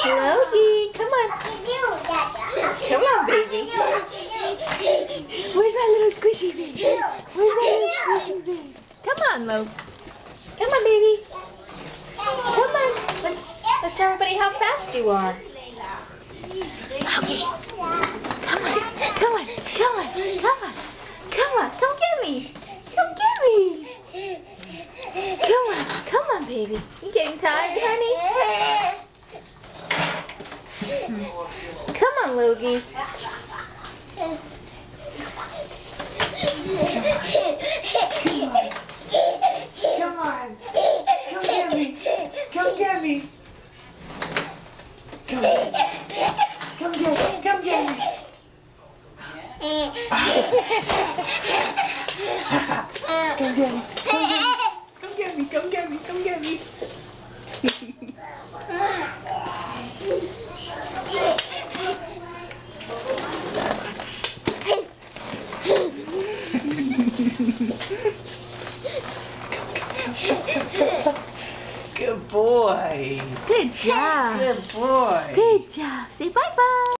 Logie, come on. Come on, baby. Where's my little squishy baby? Where's my little squishy baby? Come on, Lo. Come on, baby. Come on. Let's show everybody how fast you are. Okay. Come on. Come on. Come on. Come on. Come on. Come get me. Come get me. Come on. Come on, baby. You getting tired, honey? Come on, Logie. Come on. Come get me. Come get me. Come get me. Come get me. Come get me. Come get me. Come get me. Come get me. Come get me. Good boy. Good job. Good boy. Good job. Say bye-bye.